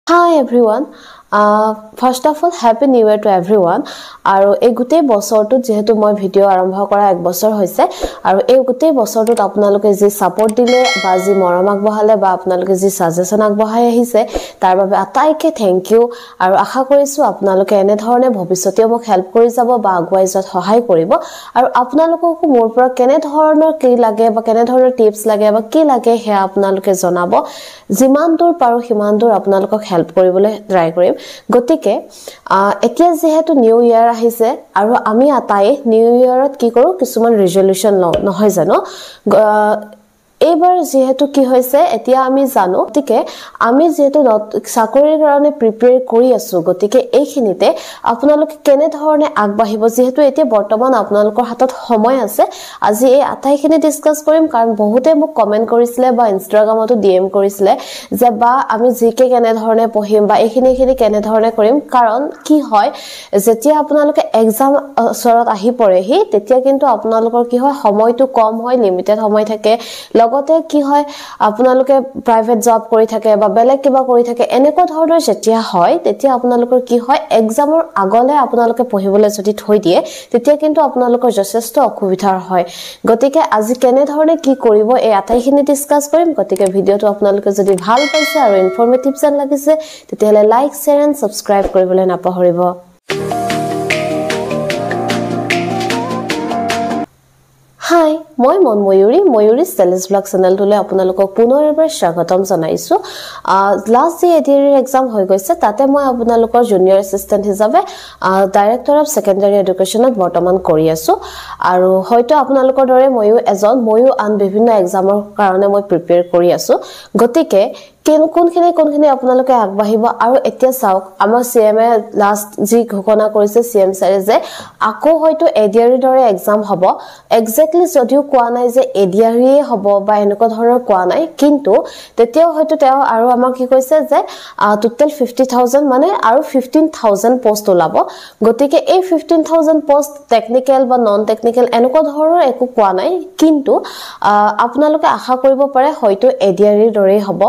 Hi everyone. First of all, Happy New Year to everyone. আৰু এই গোটেই বছৰটো যেহেতু মই ভিডিও আৰম্ভ কৰা এক বছৰ হৈছে আৰু এই গোটেই বছৰটোত আপোনালোকে যি সাপোৰ্ট দিলে বা যি মৰম আগবঢ়ালে বা আপোনালোকে যি সাজেশন আগবঢ়াই আহিছে তাৰ বাবে আটাইকে থ্যাংক ইউ আৰু আশা কৰিছো আপোনালোকে এনে ধৰণে ভৱিষ্যতেও মোক হেল্প কৰি যাব বা আগুৱাই যোৱাত সহায় কৰিব আৰু আপোনালোকক মোৰ পৰা কেনে ধৰণৰ কি লাগে বা কেনে ধৰণৰ টিপছ লাগে বা কি লাগে হে আপোনালোকে জনাব যিমান দূৰ পাৰো সিমান দূৰ আপোনালোকক হেল্প কৰিবলৈ ট্ৰাই কৰিম গতিকে এতিয়া যেহেতু নিউ ইয়াৰ আহিছে আৰু আমি আটাই নিউ ইয়াৰত কি কৰো কিছুমান ৰিজলিউশন লও নহয় জানো এইবাৰ যেহেতু কি হৈছে এতিয়া আমি জানো গতিকে আমি যেহেতু চাকৰিৰ কাৰণে প্ৰিপেয়াৰ কৰি আছো গতিকে এইখিনিতে আপোনালোকে কেনে ধৰণে আগবাঢ়িব যেহেতু এতিয়া বৰ্তমান আপোনালোকৰ হাতত সময় আছে আজি এই আটাইখিনি ডিসকাস কৰিম কাৰণ বহুতে মোক কমেন্ট কৰিছিলে বা ইনষ্টাগ্ৰামতো ডিএম কৰিছিলে যে বা আমি জিকে কেনে ধৰণে পঢ়িম বা এইখিনি কেনে ধৰণে কৰিম কাৰণ কি হয় যেতিয়া আপোনালোকে এক্সাম ওচৰত আহি পৰেহি তেতিয়া কিন্তু আপোনালোকৰ কি হয় সময়টো কম হয় লিমিটেড সময় থাকে লগতে কি হয় আপোনালোকে প্ৰাইভেট জব কৰি থাকে বা বেলেগ কিবা কৰি থাকে এনেকুৱা ধৰণৰ যেতিয়া হয় তেতিয়া আপোনালোকৰ কি হয় এক্সামৰ আগলে আপোনালোকে পঢ়িবলৈ যদি থৈ দিয়ে তেতিয়া কিন্তু আপোনালোকৰ যথেষ্ট অসুবিধাৰ হয় গতিকে আজি কেনে ধৰণে কি কৰিব এই আটাইখিনি ডিসকাস কৰিম গতিকে ভিডিওটো আপোনালোকে যদি ভাল পাইছে আৰু ইনফৰমেটিভ যেন লাগিছে তেতিয়ালে লাইক শেয়াৰ এণ্ড সাবস্ক্ৰাইব কৰিবলৈ নাপাহৰিব Hi, মই ময়ূৰী ষ্টাইলিছ ব্লগ চেনেলটোলৈ আপোনালোকক পুনৰ এবাৰ স্বাগতম জনাইছো লাষ্ট যে এডিআৰ এক্সাম হৈ গৈছে তাতে মই আপোনালোকৰ জুনিয়ৰ এসিস্ট্যান্ট হিচাপে ডাইৰেক্টৰ অফ সেকেন্ডাৰী এডুকেশনত বৰ্তমান কৰি আছো আৰু হয়তো আপোনালোকৰ দৰে ময়ো আন বিভিন্ন এক্সামৰ কাৰণে মই প্ৰিপেয়াৰ কৰি আছো গতিকে কোনখিনি আপোনালোকে আগবাঢ়িব আৰু এতিয়া চাওক আমাৰ সিএমএ লাষ্ট যি ঘোষণা কৰিছে সিএম ছাৰে যে আকৌ হয়তো এডিআৰ দৰে এক্সাম হ'ব এক্স্যাক্টলি যদিও কোৱা নাই যে এডিআৰয়ে হ'ব বা এনেকুৱা ধৰণৰ কোৱা নাই কিন্তু তেতিয়াও হয়তো তেওঁ আৰু আমাক কি কৈছে যে টোটাল 50000 মানে আৰু 15000 পোষ্ট ওলাব গতিকে এই 15000 পোষ্ট টেকনিক্যাল বা নন টেকনিক্যাল এনেকুৱা ধৰণৰ একো কোৱা নাই কিন্তু আপোনালোকে আশা কৰিব পাৰে হয়তো এডিআৰয়ে দৰেই হ'ব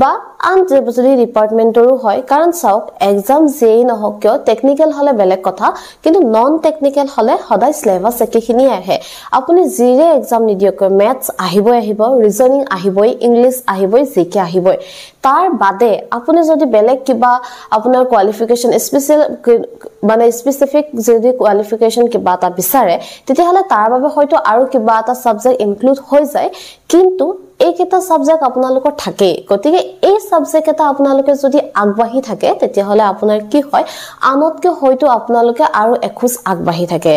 বা আন যদি ডিপাৰ্টমেন্টৰো হয় কাৰণ চাওক এক্সাম যেই নহওক কিয় টেকনিক্যাল হলে বেলেগ কথা কিন্তু নন টেকনিক্যাল হলে সদায় সিলেবাস একেখিনি আহে আপুনি জিৰে এক্সাম নিদিয়ক ম্যাথছ আহিব ৰিজনিং আহিবই ইংলিশ আহিবই জিকে আহিবই তাৰ বাদে আপুনি যদি বেলেগ কিবা আপোনাৰ কোৱালিফিকেশন স্পেসিফিক যদি কোৱালিফিকেশন কিবা এটা বিচাৰে তেতিয়াহলে তাৰ বাবে হয়তো আৰু কিবা এটা সাবজেক্ট ইনক্লুড হৈ যায় কিন্তু এইকেইটা সাবজেক্ট আপোনালোকৰ থাকে গতিকে এই সাবজেক্ট এটা আপোনালোকে যদি আগবাঢ়ি থাকে তেতিয়াহলে আপোনাৰ কি হয় আনতকে হয়তো আপোনালোকে আৰু এখোজ আগবাঢ়ি থাকে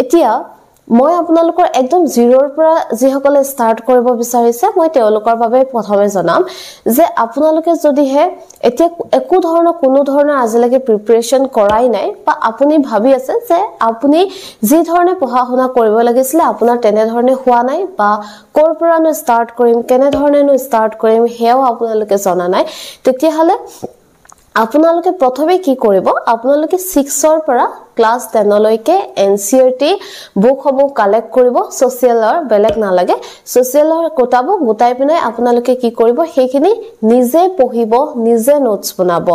এতিয়া মই আপোনালোকৰ একদম জিৰোৰ পৰা যিসকলে ষ্টাৰ্ট কৰিব বিচাৰিছে মই তেওঁলোকৰ বাবে প্ৰথমে জনাম যে আপোনালোকে যদি হে এতিয়া কোনো ধৰণৰ আজিলৈকে প্ৰিপাৰেচন কৰাই নাই বা আপুনি ভাবি আছে যে আপুনি যি ধৰণে পঢ়া-শুনা কৰিব লাগিছিল আপোনাৰ তেনে ধৰণে হোৱা নাই বা কৰ পৰানো ষ্টাৰ্ট কৰিম কেনে ধৰণেনো ষ্টাৰ্ট কৰিম হেও আপোনালোকে জনা নাই তেতিয়াহলে আপোনালোকে প্ৰথমে কি কৰিব আপোনালোকে 6 ৰ পৰা ক্লাস 10 লৈকে এনসিআৰটি বুক হ'ব কালেক্ট কৰিব সোশ্যালৰ বেলেগ না লাগে সোশ্যালৰ গোটাই পিনে আপোনালোকে কি কৰিব সেইখিনি নিজে পঢ়িব নিজে নোটস বনাব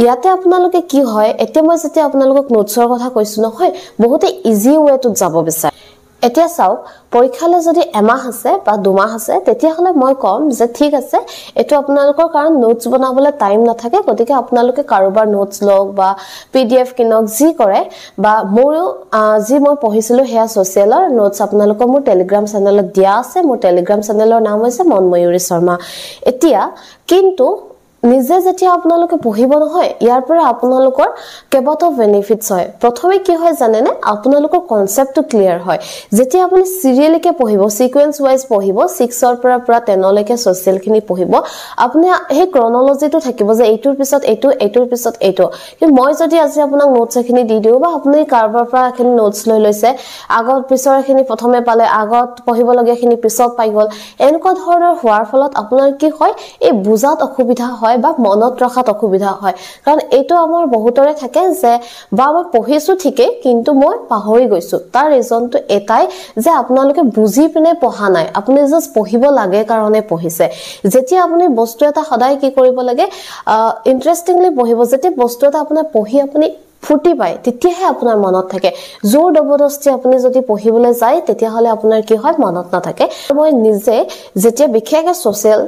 ইয়াতে আপোনালোকে কি হয় এতিয়া মই যেতিয়া আপোনালোকক নোটছৰ কথা কৈছো নহয় বহুতে ইজি ওয়েটো যাব বিচাৰে এতিয়া চাওক পৰীক্ষালে যদি এমাহ আছে বা দুমাহ আছে তেতিয়াহলে মই কম যে ঠিক আছে এটো আপোনালোকৰ কাৰণ নোটস বনাবলৈ টাইম নাথাকে গতিকে আপোনালোকে কাৰোবাৰ নোটস লওক বা পিডিএফ কিনক যি কৰে বা মোৰো যি মই পঢ়িছিলো হেয়া সোশ্যালৰ নোটস আপোনালোকৰ মোৰ টেলিগ্ৰাম চেনেলত দিয়া আছে মোৰ টেলিগ্ৰাম চেনেলৰ নাম হৈছে ময়ূৰী শৰ্মা এতিয়া কিন্তু নিজে যেতিয়া আপোনালোকে পঢ়িব নহয় ইয়াৰ পৰা আপোনালোকৰ কেবাটো বেনিফিটস হয় প্ৰথমে কি হয় জানেনে আপোনালোকৰ কনসেপ্টটো ক্লিয়াৰ হয় যেতিয়া আপুনি সিৰিয়েলিকে পঢ়িব সিকোয়েন্স ওয়াইজ পঢ়িব 6 ৰ পৰা 10 লৈকে সোশ্যালখিনি পঢ়িব আপুনি এই ক্ৰনলজিটো থাকিব যে এইটোৰ পিছত এইটোৰ পিছত এইটো কিন্তু মই যদি আজি আপোনাক নোটছ এখিনি দি দিও বা আপুনি কাৰোবাৰ পৰা এখিনি নোটছ লৈ লৈছে আগত পিছৰ এখিনি প্ৰথমে পালে আগত পঢ়িব লগিয়াখিনি পিছত পাই গল এনেকুৱা ধৰণৰ হোৱাৰ ফলত আপোনাৰ কি হয় এই বুজাত অসুবিধা হয় হয় বা মনত ৰখাত অসুবিধা হয় কাৰণ এইটো আমাৰ বহুতৰে থাকে যে বা মই পঢ়িছো ঠিকে কিন্তু মই পাহৰি গৈছো তাৰ ৰিজনটো এটাই যে আপোনালোকে বুজি পিনে পঢ়া নাই আপুনি জাস্ট পঢ়িব লাগে কাৰণে পঢ়িছে যেতিয়া আপুনি বস্তু এটা সদায় কি কৰিব লাগে ইন্টাৰেষ্টিংলি পঢ়িব যেতিয়া বস্তু এটা আপোনাৰ পঢ়ি আপুনি ফুটি পায় তেতিয়াহে আপোনাৰ মনত থাকে জোৰ জবৰদস্তি আপুনি যদি পঢ়িবলৈ যায় তেতিয়াহলে আপোনাৰ কি হয় মনত নাথাকে মই নিজে যেতিয়া বিশেষকৈ সোশ্যাল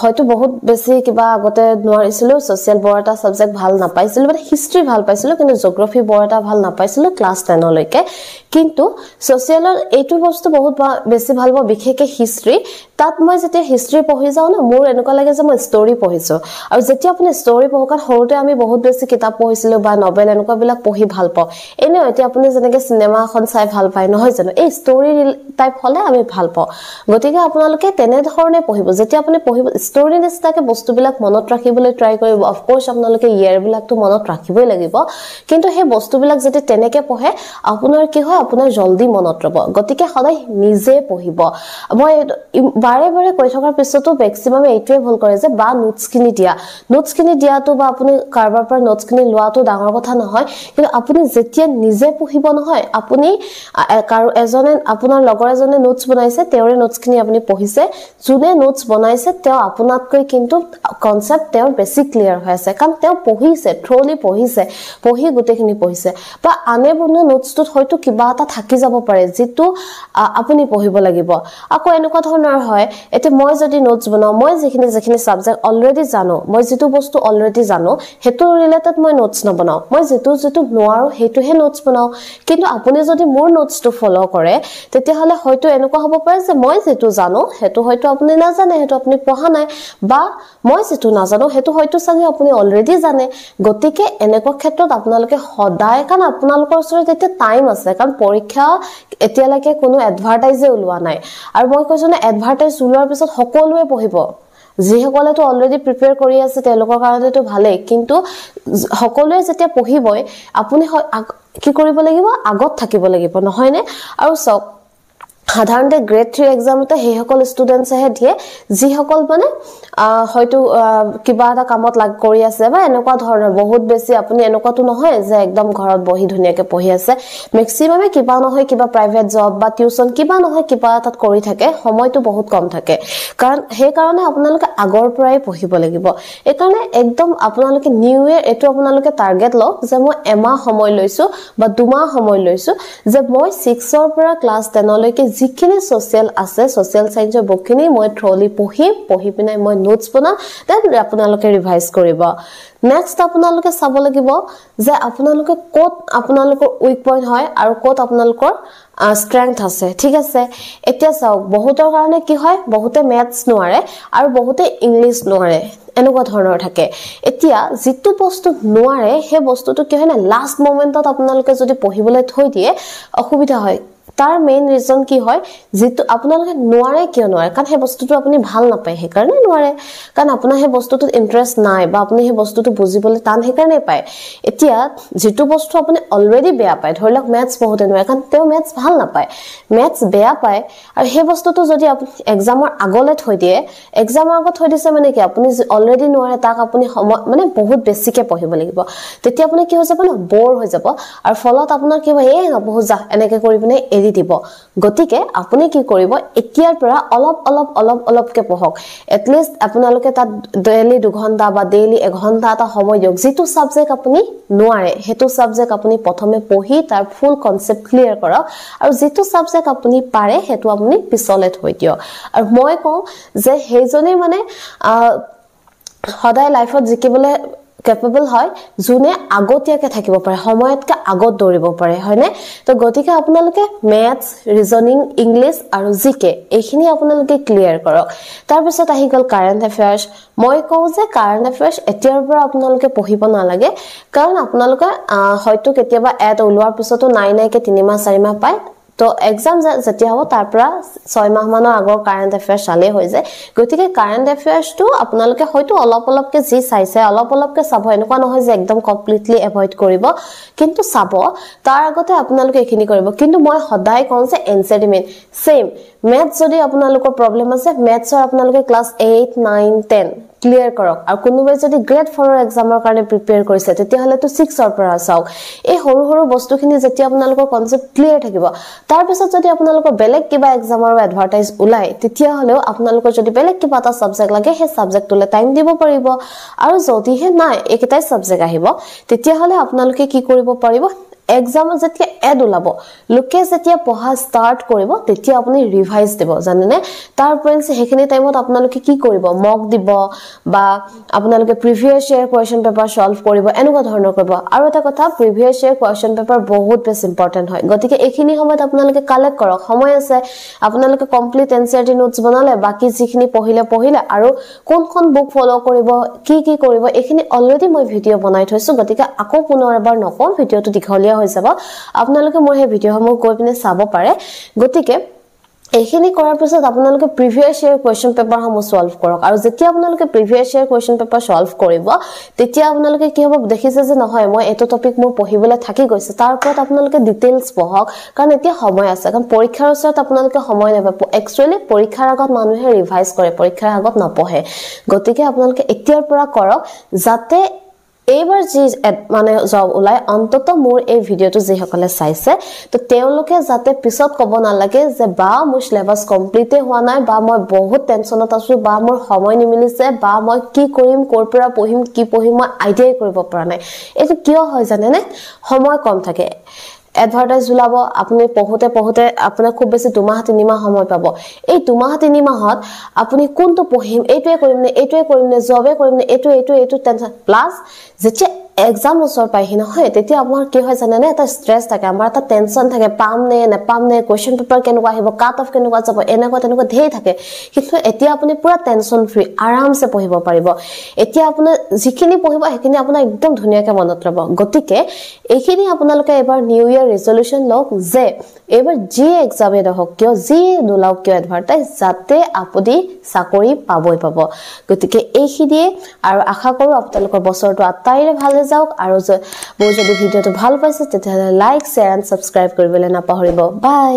হয়তো বহুত বেছি কিবা আগতে নোৱাৰিছিলো সোশ্যাল বৰ এটা সাবজেক্ট ভাল নাপাইছিলো মানে হিষ্ট্ৰী ভাল পাইছিলো কিন্তু জিঅগ্ৰাফি বৰ এটা ভাল নাপাইছিলো ক্লাছ 10 লৈকে কিন্তু সোশ্যালৰ এইটো বস্তু বহুত বেছি ভাল পাওঁ বিশেষকৈ হিষ্ট্ৰী তাত মই যেতিয়া হিষ্ট্ৰী পঢ়ি যাওঁ না মোৰ এনেকুৱা লাগে যে মই ষ্টৰী পঢ়িছো আৰু যেতিয়া আপুনি ষ্টৰী পঢ়াত সৰুতে আমি বহুত বেছি কিতাপ পঢ়িছিলো বা নভেল এনেকুৱা বিলাক পঢ়ি ভাল পাওঁ এনে এতিয়া আপুনি যেনেকৈ সিনেমা এখন চাই ভাল পায় নহয় জানো এই ষ্টৰী টাইপ হলে আমি ভাল পাওঁ গতিকে আপোনালোকে তেনে ধৰণে পঢ়িব যেতিয়া আপুনি পঢ়িব ষ্টৰী নিচিনাকৈ বস্তুবিলাক মনত ৰাখিবলৈ ট্ৰাই কৰিব অফ কোৰ্স আপোনালোকে ইয়াৰ বিলাকটো মনত ৰাখিবই লাগিব কিন্তু সেই বস্তুবিলাক যদি তেনেকৈ পঢ়ে আপোনাৰ কি হয় আপোনাৰ জলদি মনত ৰব গতিকে সদায় নিজে পঢ়িব মই বাৰে বাৰে কৈ থকাৰ পিছতো মেক্সিমাম এইটোৱে ভুল কৰে যে বা নোটছখিনি দিয়াটো বা আপুনি কাৰবাৰ পৰা নোটছখিনি লোৱাটো ডাঙৰ কথা নহয় কিন্তু আপুনি যেতিয়া নিজে পঢ়িব নহয় আপুনি কাৰো এজনে আপোনাৰ লগৰ এজনে নোটছ বনাইছে তেওঁৰে নোটছখিনি আপুনি পঢ়িছে যোনে নোটছ বনাইছে তেওঁ আপোনাতকৈ কিন্তু কনসেপ্ট তেওঁৰ বেছি ক্লিয়াৰ হৈ আছে কাৰণ তেওঁ পঢ়িছে থ্ৰলি পঢ়ি গোটেইখিনি পঢ়িছে বা আনে বনোৱা নোটছটোত হয়তো কিবা এটা থাকি যাব পাৰে যেটো আপুনি পঢ়িব লাগিব আকৌ এনেকুৱা ধৰণৰ হয় এতে মই যদি নোটছ বনাও মই যিখিনি সাবজেক্ট অলৰেডি জানো মই যেটো বস্তু অলৰেডি জানো হেতু ৰিলেটেড মই নোটছ নবনাও মই যেটো নোৱাৰো হেতুহে নোটছ বনাও কিন্তু আপুনি যদি মোৰ নোটছটো ফলো কৰে তেতিয়াহলে হয়তো এনেকুৱা হ'ব পাৰে যে মই যেটো জানো হেতু হয়তো আপুনি নাজানে হেতু আপুনি পঢ়া নাই বা মই যেটো নাজানো হেতু হয়তো চাগে আপুনি অলৰেডি জানে গতিকে এনেকুৱা ক্ষেত্ৰত আপোনালোকে সদায় কাৰণ আপোনালোকৰ ওচৰত এতিয়া টাইম আছে কাৰণ পৰীক্ষা এতিয়ালৈকে কোনো এডভাৰটাইজে ওলোৱা নাই আৰু মই কৈছো না এডভাৰটাইজ ওলোৱাৰ পিছত সকলোৱে পঢ়িব যিসকলে তো অলৰেডি প্ৰিপেয়াৰ কৰি আছে তেওঁলোকৰ কাৰণে তো ভালেই কিন্তু সকলোৱে যেতিয়া পঢ়িবই আপুনি কি কৰিব লাগিব আগত থাকিব লাগিব নহয় নে আৰু সব সাধাৰণতে গ্ৰেড 3 এক্সামতে হেসকল ষ্টুডেন্টসহে দিয়ে যিসকল মানে হয়তো কিবা এটা কামত লাগ কৰি আছে বা এনেকুৱা ধৰণৰ বহুত বেছি আপুনি এনেকুৱাটো নহয় যে একদম ঘৰত বহি ধুনিয়াকে পঢ়ি আছে মেক্সিমামে কিবা নহয় কিবা প্ৰাইভেট জব বা টিউচন কিবা নহয় কিবা এটাত কৰি থাকে সময়টো বহুত কম থাকে কাৰণ সেই কাৰণে আপোনালোকে আগৰ পৰাই পঢ়িব লাগিব এই কাৰণে একদম আপোনালোকে নিউ ইয়াৰ এটো আপোনালোকে টাৰ্গেট লওক যে মই এমাহ সময় লৈছো বা দুমাহ সময় লৈছো যে মই 6 ৰ পৰা ক্লাছ 10 লৈকে যিখিনি সোশ্যাল আছে সোশ্যাল সায়েন্সৰ বুকখিনি মই থ্ৰলি পঢ়ি পিনে মই নোটছ বনাম দেন আপোনালোকে ৰিভাইজ কৰিব নেক্সট আপোনালোকে চাব লাগিব যে আপোনালোকে কোত আপোনালোকৰ উইক পইণ্ট হয় আৰু কোত আপোনালোকৰ স্ট্ৰেংথ আছে ঠিক আছে এতিয়া চাওক বহুতৰ কাৰণে কি হয় বহুতে ম্যাথছ নোৱাৰে আৰু বহুতে ইংলিশ নোৱাৰে এনেকুৱা ধৰণৰ থাকে এতিয়া যেটো বস্তু নোৱাৰে সেই বস্তুটো কি হয় না লাষ্ট মোমেন্টত আপোনালোকে যদি পঢ়িবলৈ থৈ দিয়ে অসুবিধা হয় তাৰ মেইন ৰিজন কি হয় যেটো আপোনালোকে নোৱাৰে কিয় নোৱাৰে কাৰণ সেই বস্তুটো আপুনি ভাল নাপায় হে কাৰণে নোৱাৰে কাৰণ আপোনাৰ সেই বস্তুটোত ইন্টাৰেষ্ট নাই বা আপুনি সেই বস্তুটো বুজিবলৈ টান হে কাৰণে পায় এতিয়া যেটো বস্তু আপুনি অলৰেডি বেয়া পায় ধৰিলক ম্যাথছ বহুত নোৱাৰে কাৰণ তেওঁ ম্যাথছ ভাল নাপায় ম্যাথছ বেয়া পায় আৰু সেই বস্তুটো যদি আপুনি এক্সামৰ আগলৈ থৈ দিয়ে এক্সামৰ আগত থৈ দিছে মানে কি আপুনি অলৰেডি নোৱাৰে তাক আপুনি মানে বহুত বেছিকে পঢ়িব লাগিব তেতিয়া আপুনি কি হৈ যাব না বৰ হৈ যাব আৰু ফলত আপোনাৰ কি হয় বহুত যা এনেকে কৰি পিনে এৰি দিব গতিকে আপুনি কি কৰিব এতিয়াৰ পৰা অলপকে পঢ়ক এট লিষ্ট আপোনালোকে তাত ডেইলি 2 ঘণ্টা বা ডেইলি 1 ঘণ্টা এটা সময় দিয়ক যেটো সাবজেক্ট আপুনি নোৱাৰে হেতু সাবজেক্ট আপুনি প্ৰথমে পঢ়ি তাৰ ফুল কনসেপ্ট ক্লিয়াৰ কৰক আৰু যেটো সাবজেক্ট আপুনি পাৰে হেতু আপুনি পিছলে থৈ দিয়ক আৰু মই কওঁ যে হেজনে মানে সদায় লাইফত জিকিবলৈ capable হয় জুনে আগতিয়াকে থাকিব পাৰে সময়তকে আগত দৌৰিব পাৰে হয়নে তো গতিকে আপোনালোকে ম্যাথছ ৰিজনিং ইংলিশ আৰু জিকে এইখিনি আপোনালোকে ক্লিয়াৰ কৰক তাৰ পিছত আহি গল কাৰেন্ট এফেয়াৰ্স মই কওঁ যে কাৰেন্ট এফেয়াৰ্স এতিয়াৰ পৰা আপোনালোকে পঢ়িব নালাগে কাৰণ আপোনালোকে হয়তো কেতিয়াবা এড ওলোৱাৰ পিছতো নাই কে 3 মাহ 4 মাহ পায় তো এক্সাম যেতিয়া হ'ব তাৰ পৰা 6 মাহ মানৰ আগৰ কাৰেন্ট এফেয়াৰ্স চালে হৈ যায় গতিকে কাৰেন্ট এফেয়াৰ্সটো আপোনালোকে হয়তো অলপকে যি চাইছে অলপকে চাব এনেকুৱা নহয় যে একদম কমপ্লিটলি এভয়েড কৰিব কিন্তু চাব তাৰ আগতে আপোনালোকে এখিনি কৰিব কিন্তু মই সদায় কওঁ যে এনসাৰমেন্ট সেম ম্যাথ যদি আপোনালোকৰ প্ৰবলেম আছে ম্যাথছৰ আপোনালোকে ক্লাস 8 9 10 ক্লিয়াৰ কৰক আৰু কোনোবাই যদি গ্ৰেড 4 ৰ এক্সামৰ কাৰণে প্ৰিপেয়াৰ কৰিছে তেতিয়া হলে তো 6 ৰ পৰা চাওক এই সৰু সৰু বস্তুখিনি যেতিয়া আপোনালোকৰ কনসেপ্ট ক্লিয়াৰ থাকিব তাৰ পিছত যদি আপোনালোকৰ বেলেগ কিবা এক্সামৰ এডভাৰটাইজ ওলাই তেতিয়া হলেও আপোনালোকৰ যদি বেলেগ কিবা এটা সাবজেক্ট লাগে সেই সাবজেক্টটোলে টাইম দিব পাৰিব আৰু যদিহে নাই একেটাই সাবজেক্ট আহিব তেতিয়া হলে আপোনালোকে কি কৰিব পাৰিব এক্সাম যেতিয়া এড ওলাব লোকে যেতিয়া পঢ়া স্টাৰ্ট কৰিব তেতিয়া আপুনি ৰিভাইজ দিব জানেনে তাৰ পইণ্টছ হেখিনি টাইমত আপোনালোকে কি কৰিব মক দিব বা আপোনালোকে প্ৰিভিয়াস ইয়াৰ কোৱেশ্চন পেপাৰ সলভ কৰিব এনেকুৱা ধৰণৰ কৰিব আৰু এটা কথা প্ৰিভিয়াস ইয়াৰ কোৱেশ্চন পেপাৰ বহুত বেছি ইম্পৰ্টেন্ট হয় গতিকে এইখিনি সময়ত আপোনালোকে কালেক্ট কৰক সময় আছে আপোনালোকে কমপ্লিট এনচিআৰটি নোটছ বনালে বাকি যিখিনি পঢ়িলে আৰু কোনখন বুক ফলো কৰিব কি কৰিব এইখিনি অলৰেডি মই ভিডিও বনাই থৈছো গতিকে আকৌ পুনৰ এবাৰ নকম ভিডিওটো দীঘলীয়া হৈ যাব আপোনালোকে মোৰ এই ভিডিওসমূহ গৈ পিনে চাব পাৰে গতিকে এইখিনি কৰাৰ পিছত আপোনালোকে প্ৰিভিয়াস ইয়াৰ কোৱেশ্চন পেপাৰ সমূহ সলভ কৰক আৰু যেতিয়া আপোনালোকে প্ৰিভিয়াস ইয়াৰ কোৱেশ্চন পেপাৰ সলভ কৰিব তেতিয়া আপোনালোকে কি হ'ব দেখিছে যে নহয় মই এটো টপিক মোৰ পঢ়িবলৈ থাকি গৈছে তাৰ ওপৰত আপোনালোকে ডিটেইলছ পঢ়ক কাৰণ এতিয়া সময় আছে কাৰণ পৰীক্ষাৰ ওচৰত আপোনালোকে সময় নেপাব একচুয়ালি পৰীক্ষাৰ আগত মানুহে ৰিভাইজ কৰে পৰীক্ষাৰ আগত নপঢ়ে গতিকে আপোনালোকে এতিয়াৰ পৰা কৰক যাতে এইবাৰ যি মানে জব ওলাই অন্তত মোৰ এই ভিডিওটো যে সকলে চাইছে তো তেওঁলোকে যাতে পিছত কব নালাগে যে বা মোৰ সিলেবাস কমপ্লিট হোৱা নাই বা মই বহুত টেনচনত আছো বা মোৰ সময় নিমিলিছে বা মই কি কৰিম কৰ পৰা পঢ়িম কি পঢ়িম মই আইডিয়াই কৰিব পৰা নাই এটো কিয় হয় জানেনে সময় কম থাকে এডভাৰটাইজ ওলাব আপুনি পঢ়োতে আপোনাৰ খুব বেছি 2 মাহ 3 মাহ সময় পাব এই 2 মাহ 3 মাহত আপুনি কোনটো পঢ়িম এইটোৱে কৰিম নে জবে কৰিম নে এইটো টেনচন প্লাস যেতিয়া এক্সাম ওচৰ পাইহি নহয় তেতিয়া আপোনাৰ কি হয় জানেনে এটা ষ্ট্ৰেছ থাকে আমাৰ এটা টেনচন থাকে পাম নে কোৱেশ্চন পেপাৰ কেনেকুৱা আহিব কাট অফ কেনেকুৱা যাব এনেকুৱা ধেই থাকে কিন্তু এতিয়া আপুনি পুৰা টেনচন ফ্ৰী আৰামছে পঢ়িব পাৰিব এতিয়া আপুনি যিখিনি পঢ়িব সেইখিনি আপোনাৰ একদম ধুনীয়াকৈ মনত ৰব গতিকে এইখিনি আপোনালোকে এবাৰ নিউ ইয়াৰ ৰেজলিউশন লওক যে এবাৰ যি এক্সামে নহওক কিয় যি নোলাওক কিয় এডভাৰটাইজ যাতে আপুনি চাকৰি পাবই পাব গতিকে এইখিনিয়ে আৰু আশা কৰো আপোনালোকৰ বছৰটো আটাইৰে ভালে যাওক আৰু মোৰ যদি ভিডিওটো ভাল পাইছে তেতিয়াহলে লাইক শেয়াৰ এণ্ড সাবস্ক্ৰাইব কৰিবলৈ নাপাহৰিব বাই